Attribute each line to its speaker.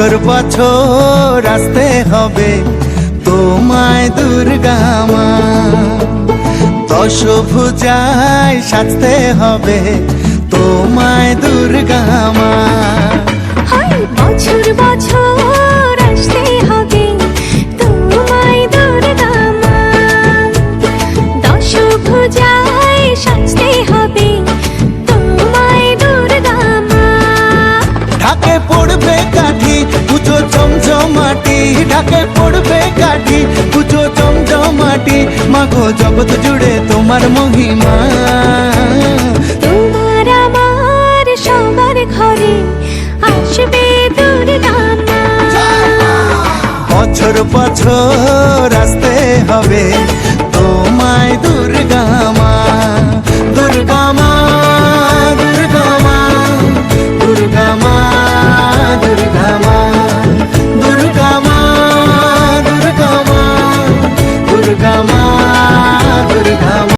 Speaker 1: বছর বছর আসতে হবে তোমায় দুর্গা মা, দশভুজায় সাজতে হবে তোমায় দুর্গা মা।
Speaker 2: বছর বছর আসতে হবে তোমায় দুর্গা মা, দশভুজায় সাজতে হবে তোমায় দুর্গা মা।
Speaker 1: ঢাকে পড়বে কাঠি পুজো জমজমাটি, ঢাকে পড়বে কাঠি পুজো জমজমাটি, মাগো জগৎ জুড়ে তোমার মহিমা।
Speaker 2: তোমার আমার সবার ঘরে আসবে দুর্গা মা।
Speaker 1: বছর বছর আসতে হবে তোমায় দুর্গা